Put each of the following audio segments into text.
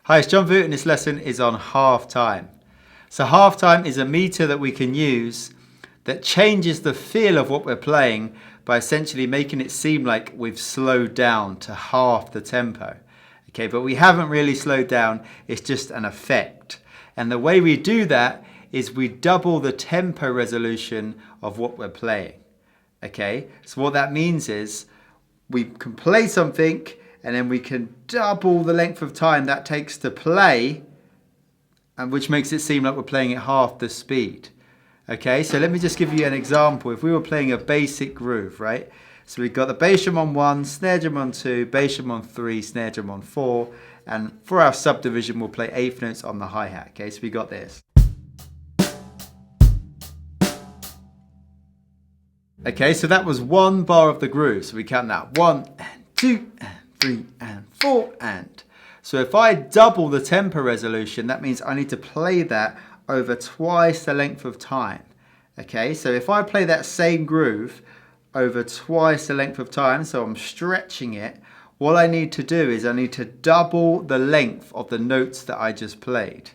Hi, it's John Voot and this lesson is on half time. So half time is a meter that we can use that changes the feel of what we're playing by essentially making it seem like we've slowed down to half the tempo. Okay, but we haven't really slowed down, it's just an effect. And the way we do that is we double the tempo resolution of what we're playing. Okay, so what that means is we can play something and then we can double the length of time that takes to play, and which makes it seem like we're playing at half the speed. Okay, so let me just give you an example. If we were playing a basic groove, right? So we've got the bass drum on 1, snare drum on 2, bass drum on 3, snare drum on 4, and for our subdivision we'll play eighth notes on the hi-hat. Okay, so we got this. Okay, so that was one bar of the groove. So we count that 1 and 2 and 3 and 4 and. So if I double the tempo resolution, that means I need to play that over twice the length of time. Okay, so if I play that same groove over twice the length of time, so I'm stretching it, what I need to do is I need to double the length of the notes that I just played.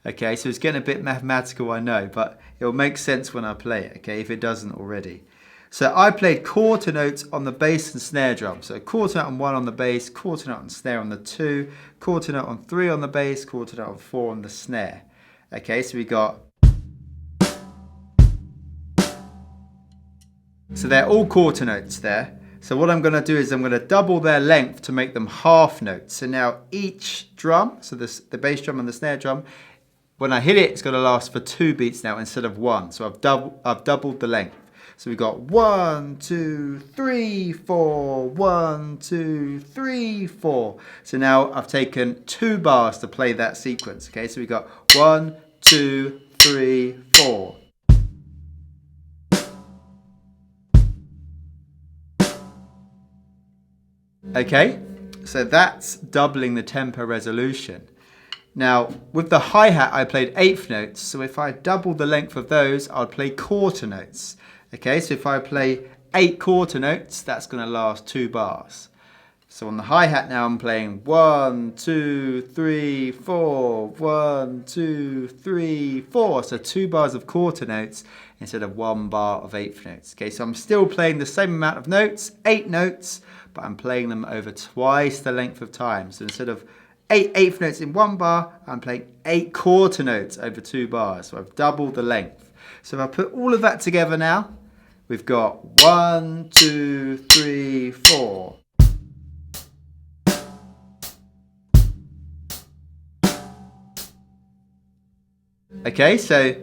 Okay, so it's getting a bit mathematical, I know, but it'll make sense when I play it, okay, if it doesn't already. So I played quarter notes on the bass and snare drum. So quarter note on 1 on the bass, quarter note on snare on the 2, quarter note on 3 on the bass, quarter note on 4 on the snare. Okay, so we got... So they're all quarter notes there. So what I'm going to do is I'm going to double their length to make them half notes. So now each drum, so the bass drum and the snare drum, when I hit it, it's going to last for 2 beats now instead of 1. So I've doubled the length. So we've got 1, 2, 3, 4, 1, 2, 3, 4. So now I've taken 2 bars to play that sequence. Okay, so we've got 1, 2, 3, 4. Okay, so that's doubling the tempo resolution. Now, with the hi-hat, I played eighth notes. So if I double the length of those, I'll play quarter notes. Okay, so if I play 8 quarter notes, that's going to last 2 bars. So on the hi-hat now I'm playing 1, 2, 3, 4, 1, 2, 3, 4. So 2 bars of quarter notes instead of 1 bar of eighth notes. Okay, so I'm still playing the same amount of notes, 8 notes, but I'm playing them over twice the length of time. So instead of 8 eighth notes in 1 bar, I'm playing 8 quarter notes over 2 bars. So I've doubled the length. So if I put all of that together now, we've got 1, 2, 3, 4. Okay, so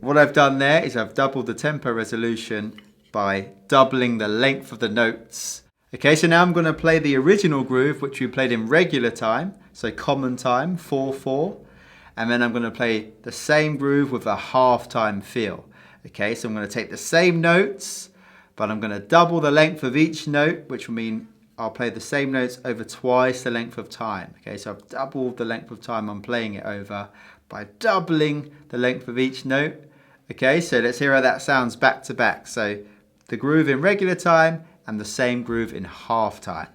what I've done there is I've doubled the tempo resolution by doubling the length of the notes. Okay, so now I'm going to play the original groove, which we played in regular time, so common time, 4/4, and then I'm going to play the same groove with a half time feel. Okay, so I'm going to take the same notes, but I'm going to double the length of each note, which will mean I'll play the same notes over twice the length of time. Okay, so I've doubled the length of time I'm playing it over by doubling the length of each note. Okay, so let's hear how that sounds back to back. So the groove in regular time and the same groove in half time.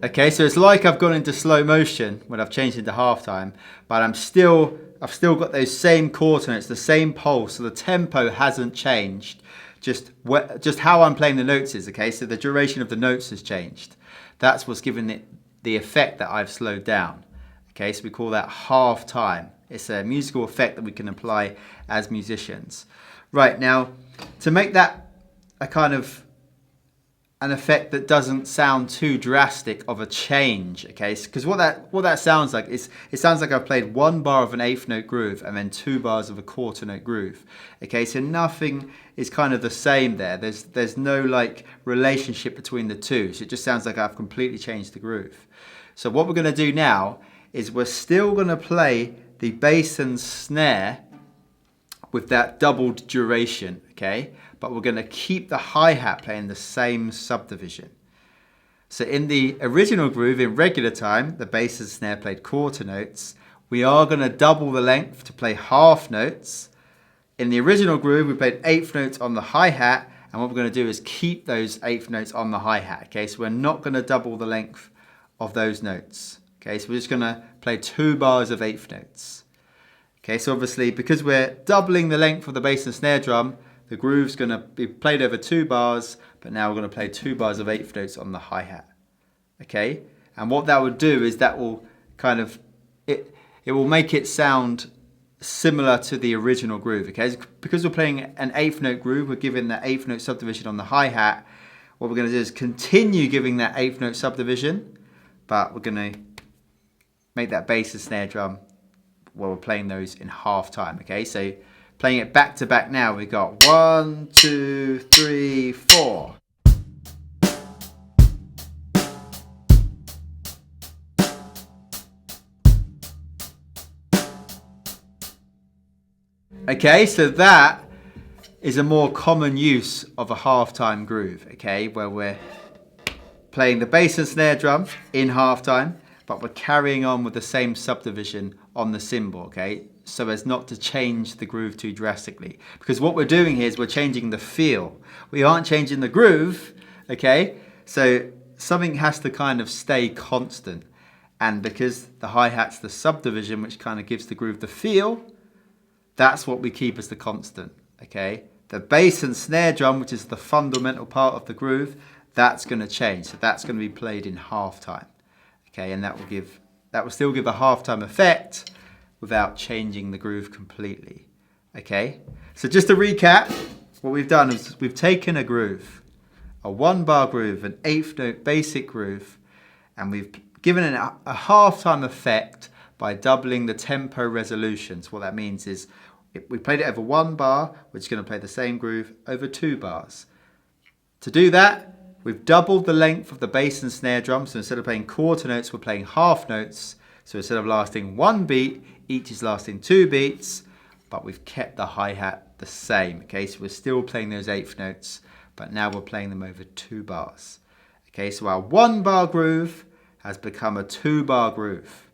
Okay, so it's like I've gone into slow motion when I've changed into halftime, but I've still got those same quarter notes, the same pulse, so the tempo hasn't changed. Just how I'm playing the notes is, okay, so the duration of the notes has changed. That's what's given it the effect that I've slowed down. Okay, so we call that half time. It's a musical effect that we can apply as musicians. Right, now, to make that a kind of an effect that doesn't sound too drastic of a change, okay? Because what that sounds like is, it sounds like I've played 1 bar of an eighth note groove and then 2 bars of a quarter note groove. Okay, so nothing is kind of the same there. There's no like relationship between the two. So it just sounds like I've completely changed the groove. So what we're going to do now is we're still going to play the bass and snare with that doubled duration, okay? But we're going to keep the hi-hat playing the same subdivision. So in the original groove in regular time, the bass and snare played quarter notes. we are going to double the length to play half notes. In the original groove, we played eighth notes on the hi-hat, and what we're going to do is keep those eighth notes on the hi-hat. Okay, so we're not going to double the length of those notes. Okay, so we're just going to play 2 bars of eighth notes. Okay, so obviously because we're doubling the length of the bass and snare drum, the groove's going to be played over 2 bars, but now we're going to play 2 bars of eighth notes on the hi-hat. Okay, and what that would do is that will kind of, it will make it sound similar to the original groove. Okay, because we're playing an eighth note groove, we're giving that eighth note subdivision on the hi-hat. What we're going to do is continue giving that eighth note subdivision, but we're going to make that bass and snare drum while we're playing those in half time. Okay, so playing it back to back now, we got 1, 2, 3, 4. Okay, so that is a more common use of a halftime groove, okay, where we're playing the bass and snare drum in halftime, but we're carrying on with the same subdivision on the cymbal, okay, so as not to change the groove too drastically. Because what we're doing here is we're changing the feel. We aren't changing the groove, okay, so something has to kind of stay constant. And because the hi-hat's the subdivision, which kind of gives the groove the feel, that's what we keep as the constant, okay? The bass and snare drum, which is the fundamental part of the groove, that's going to change. So that's going to be played in halftime, okay? And that will still give a halftime effect without changing the groove completely, okay? So just to recap, what we've done is we've taken a groove, a 1-bar groove, an eighth note basic groove, and we've given it a halftime effect by doubling the tempo resolutions. What that means is if we played it over 1 bar, we're just going to play the same groove over 2 bars. To do that, we've doubled the length of the bass and snare drum. So instead of playing quarter notes, we're playing half notes. So instead of lasting 1 beat, each is lasting 2 beats, but we've kept the hi-hat the same. Okay, so we're still playing those eighth notes, but now we're playing them over 2 bars. Okay, so our 1-bar groove has become a 2-bar groove.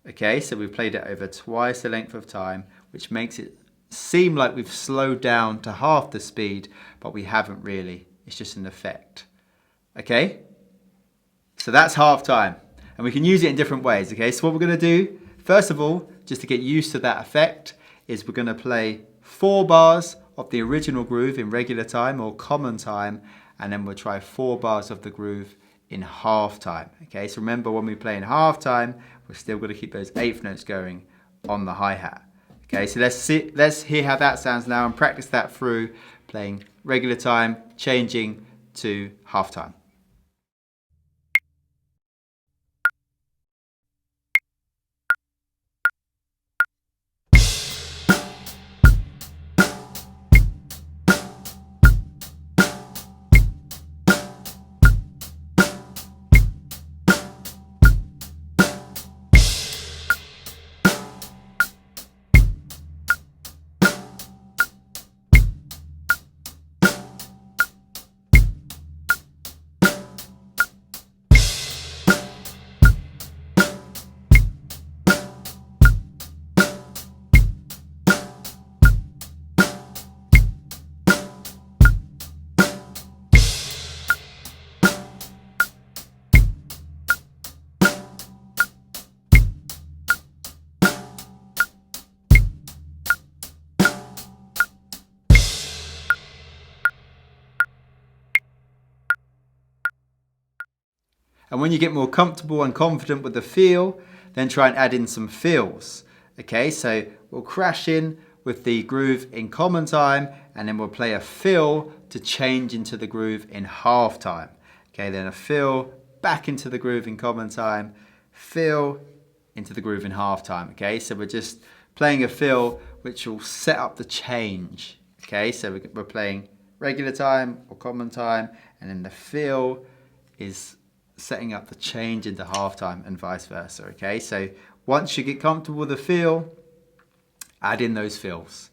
Okay, so we've played it over twice the length of time, which makes it seem like we've slowed down to half the speed, but we haven't really. It's just an effect. Okay, so that's half time, and we can use it in different ways. Okay, so what we're going to do, first of all, just to get used to that effect, is we're going to play 4 bars of the original groove in regular time or common time, and then we'll try 4 bars of the groove in half time. Okay, so remember when we play in half time, we're still going to keep those eighth notes going on the hi-hat. Okay, so let's hear how that sounds now and practice that through playing regular time, changing to half time. And when you get more comfortable and confident with the feel, then try and add in some fills. Okay, so we'll crash in with the groove in common time, and then we'll play a fill to change into the groove in half time. Okay, then a fill back into the groove in common time, fill into the groove in half time. Okay, so we're just playing a fill which will set up the change. Okay, so we're playing regular time or common time, and then the fill is setting up the change into halftime and vice versa. Okay, so once you get comfortable with the feel, add in those fills.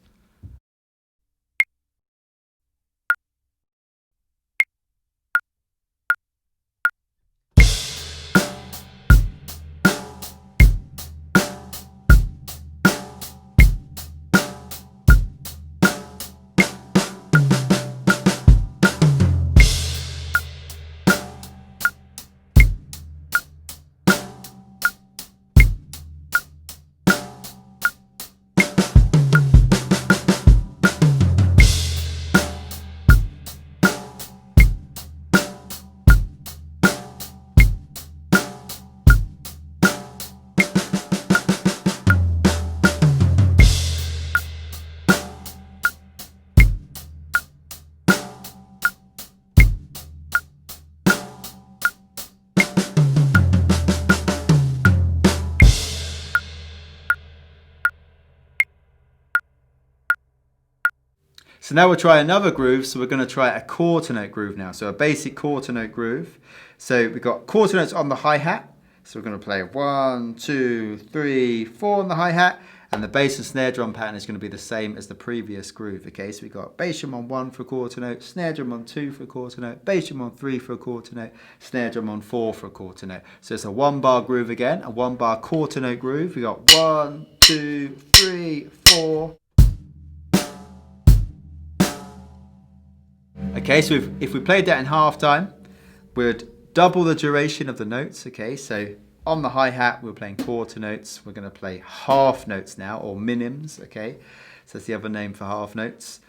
So now we'll try another groove. So we're going to try a quarter note groove now. So a basic quarter note groove. So we've got quarter notes on the hi-hat. So we're going to play 1, 2, 3, 4 on the hi-hat. And the bass and snare drum pattern is going to be the same as the previous groove. Okay, so we've got bass drum on 1 for a quarter note, snare drum on 2 for a quarter note, bass drum on 3 for a quarter note, snare drum on 4 for a quarter note. So it's a 1 bar groove again, a 1 bar quarter note groove. We've got 1, 2, 3, 4. Okay, so if we played that in half time, we'd double the duration of the notes. Okay, so on the hi-hat, we're playing quarter notes. We're going to play half notes now, or minims, okay? So that's the other name for half notes.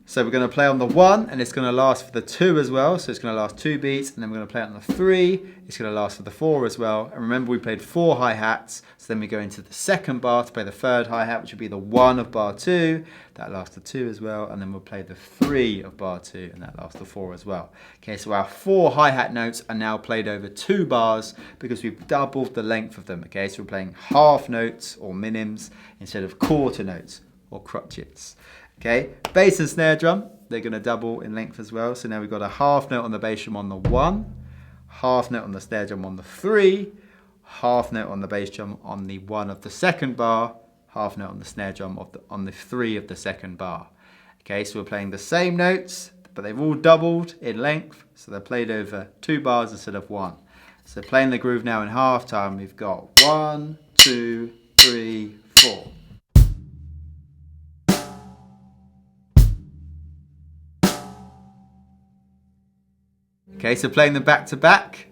So we're going to play on the 1, and it's going to last for the 2 as well. So it's going to last 2 beats, and then we're going to play on the 3. It's going to last for the 4 as well. And remember, we played 4 hi-hats. So then we go into the second bar to play the third hi-hat, which would be the 1 of bar 2. That lasts the 2 as well. And then we'll play the 3 of bar 2, and that lasts the 4 as well. Okay, so our 4 hi-hat notes are now played over 2 bars because we've doubled the length of them. Okay, so we're playing half notes or minims instead of quarter notes or crotchets. Okay, bass and snare drum, they're going to double in length as well. So now we've got a half note on the bass drum on the 1, half note on the snare drum on the 3, half note on the bass drum on the 1 of the second bar, half note on the snare drum on the 3 of the second bar. Okay, so we're playing the same notes, but they've all doubled in length. So they're played over 2 bars instead of 1. So playing the groove now in half time, we've got 1, 2, 3, 4. Okay, so playing them back to back,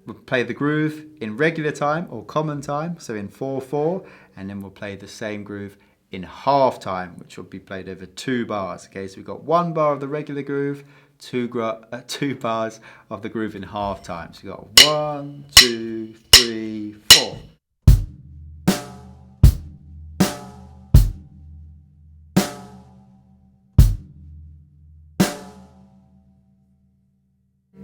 we'll play the groove in regular time or common time, so in 4/4, and then we'll play the same groove in half time, which will be played over 2 bars. Okay, so we've got 1 bar of the regular groove, 2 bars of the groove in half time. So we've got 1, 2, 3, 4.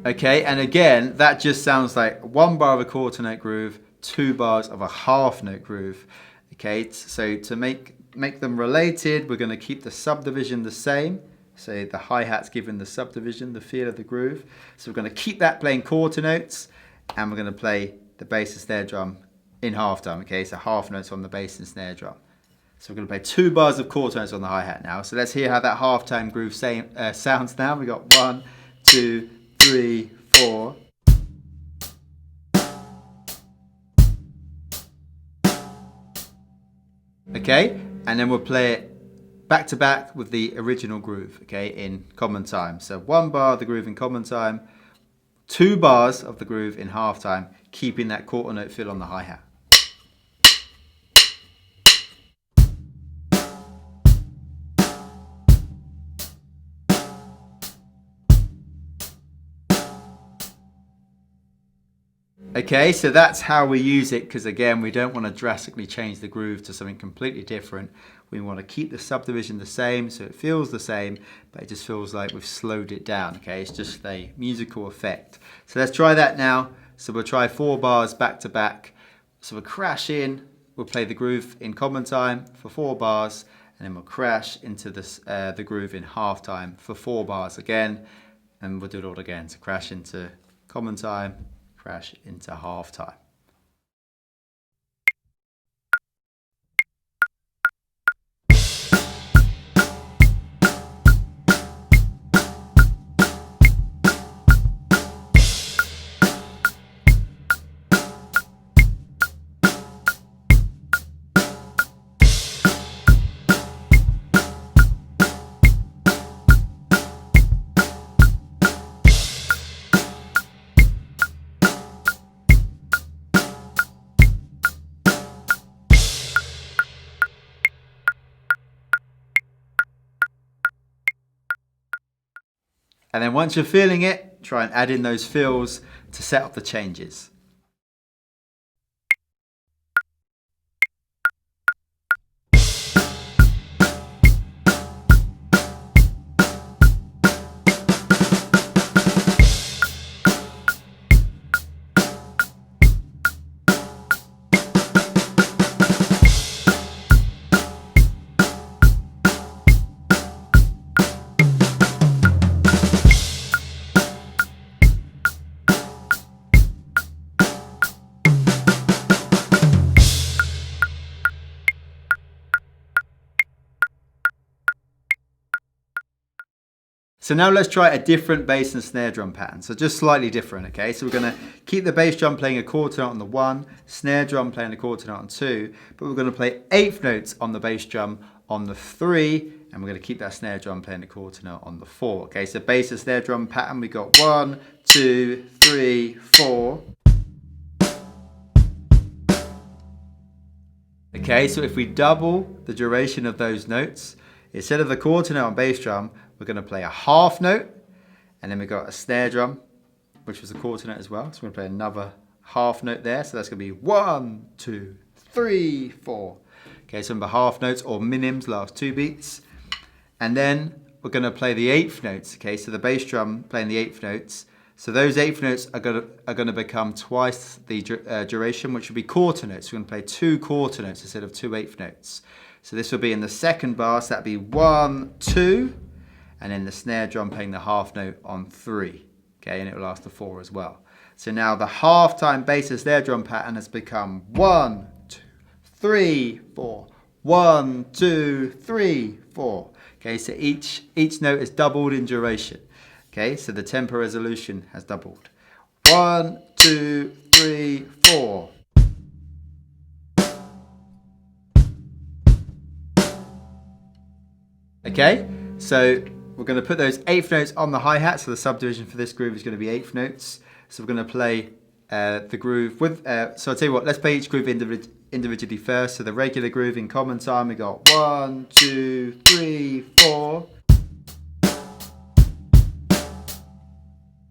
Okay, and again, that just sounds like 1 bar of a quarter note groove, 2 bars of a half note groove. Okay, so to make them related, we're going to keep the subdivision the same. So the hi-hat's given the subdivision, the feel of the groove. So we're going to keep that playing quarter notes, and we're going to play the bass and snare drum in half time. Okay, so half notes on the bass and snare drum. So we're going to play 2 bars of quarter notes on the hi-hat now. So let's hear how that half time groove sounds now. We got 1, 2, 3, 4. Okay, and then we'll play it back to back with the original groove, okay, in common time. So 1 bar of the groove in common time, 2 bars of the groove in half time, keeping that quarter note feel on the hi-hat. Okay, so that's how we use it, because again, we don't want to drastically change the groove to something completely different. We want to keep the subdivision the same, so it feels the same, but it just feels like we've slowed it down. Okay, it's just a musical effect. So let's try that now. So we'll try 4 bars back to back. So we'll crash in, we'll play the groove in common time for 4 bars, and then we'll crash into this, the groove in half time for 4 bars again, and we'll do it all again. So crash into common time, crash into half time. And then once you're feeling it, try and add in those fills to set up the changes. So now let's try a different bass and snare drum pattern. So just slightly different, okay? So we're gonna keep the bass drum playing a quarter note on the 1, snare drum playing a quarter note on 2, but we're gonna play 1/8 notes on the bass drum on the 3, and we're gonna keep that snare drum playing a quarter note on the 4. Okay, so bass and snare drum pattern, we got 1, 2, 3, 4. Okay, so if we double the duration of those notes, instead of the quarter note on bass drum, we're going to play a half note, and then we've got a snare drum, which was a quarter note as well. So we're going to play another half note there. So that's going to be 1, 2, 3, 4. Okay, so remember half notes or minims, last 2 beats. And then we're going to play the 1/8 notes. Okay, so the bass drum playing the 1/8 notes. So those 1/8 notes are going to become twice the duration, which will be quarter notes. We're going to play 2 quarter notes instead of 2 1/8 notes. So this will be in the second bar, so that'd be 1, 2, and then the snare drum playing the half note on 3. Okay, and it will last to 4 as well. So now the half-time bass and snare drum pattern has become 1, 2, 3, 4. 1, 2, 3, 4. Okay, so each note is doubled in duration. Okay, so the tempo resolution has doubled. 1, 2, 3, 4. Okay, so we're going to put those 1/8 notes on the hi-hat. So the subdivision for this groove is going to be 1/8 notes. So we're going to play the groove with, so I'll tell you what, let's play each groove individually first. So the regular groove in common time, we got 1, 2, 3, 4.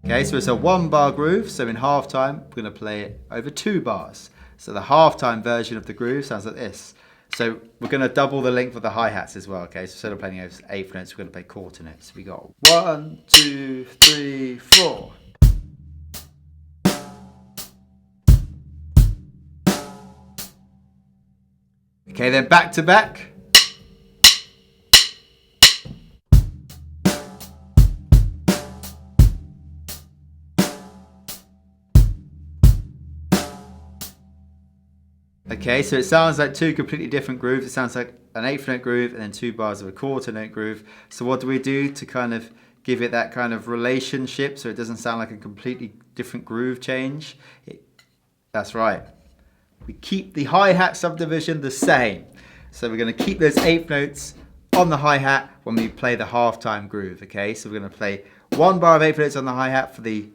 Okay, so it's a 1-bar groove, so in half time, we're going to play it over 2 bars. So the half-time version of the groove sounds like this. So we're going to double the length of the hi-hats as well, okay? So instead of playing those 1/8 notes, we're going to play quarter notes. We got 1, 2, 3, 4. Okay, then back to back. Okay, so it sounds like 2 completely different grooves. It sounds like an 1/8 note groove and then 2 bars of a quarter note groove. So what do we do to kind of give it that kind of relationship so it doesn't sound like a completely different groove change? That's right. We keep the hi-hat subdivision the same. So we're going to keep those 1/8 notes on the hi-hat when we play the halftime groove, okay? So we're going to play 1 bar of 1/8 notes on the hi-hat for the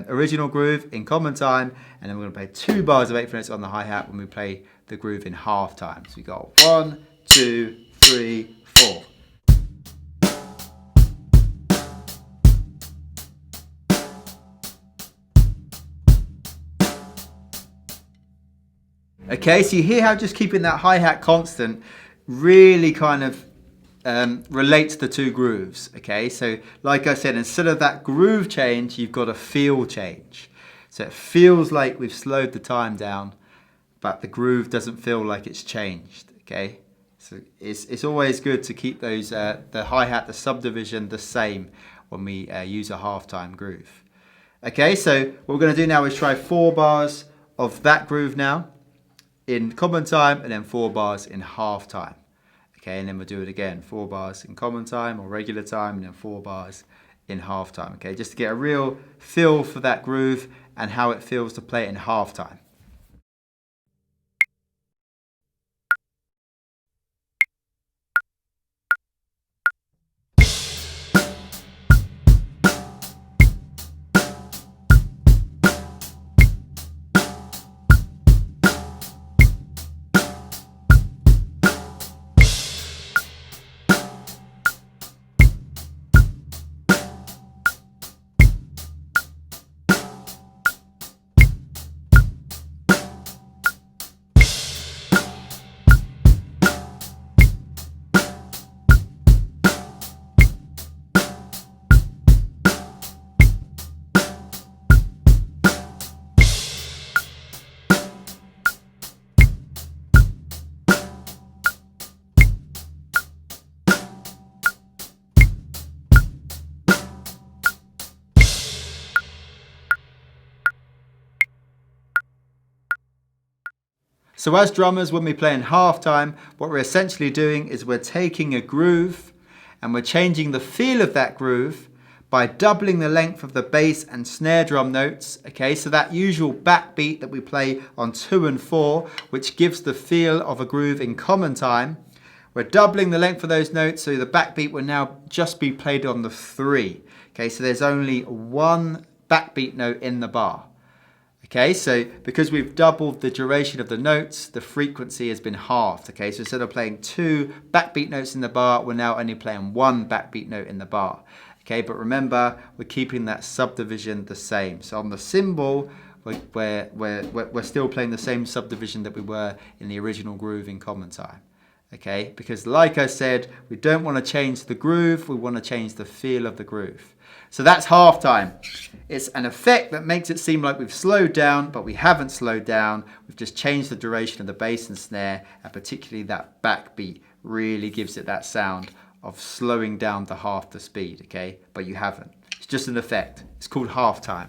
original groove in common time, and then we're going to play 2 bars of 1/8 notes on the hi-hat when we play the groove in half time. So we got 1, 2, 3, 4. Okay, so you hear how just keeping that hi-hat constant really kind of relates the 2 grooves, okay? So like I said, instead of that groove change, you've got a feel change. So it feels like we've slowed the time down, but the groove doesn't feel like it's changed, okay? So it's always good to keep those the hi-hat, the subdivision the same when we use a halftime groove. Okay, so what we're going to do now is try 4 bars of that groove now in common time, and then 4 bars in half time. Okay, and then we'll do it again, 4 bars in common time or regular time, and then 4 bars in half time. Okay, just to get a real feel for that groove and how it feels to play it in half time. So as drummers, when we play in halftime, what we're essentially doing is we're taking a groove And we're changing the feel of that groove by doubling the length of the bass and snare drum notes. Okay, so that usual backbeat that we play on 2 and 4, which gives the feel of a groove in common time, we're doubling the length of those notes, so the backbeat will now just be played on the 3. Okay, so there's only one backbeat note in the bar. Okay, so because we've doubled the duration of the notes, the frequency has been halved. Okay, so instead of playing 2 backbeat notes in the bar, we're now only playing 1 backbeat note in the bar. Okay, but remember, we're keeping that subdivision the same. So on the cymbal, we're still playing the same subdivision that we were in the original groove in common time. Okay, because like I said, we don't want to change the groove, we want to change the feel of the groove. So that's halftime. It's an effect that makes it seem like we've slowed down, but we haven't slowed down. We've just changed the duration of the bass and snare, and particularly that backbeat really gives it that sound of slowing down to half the speed, okay? But you haven't. It's just an effect. It's called halftime.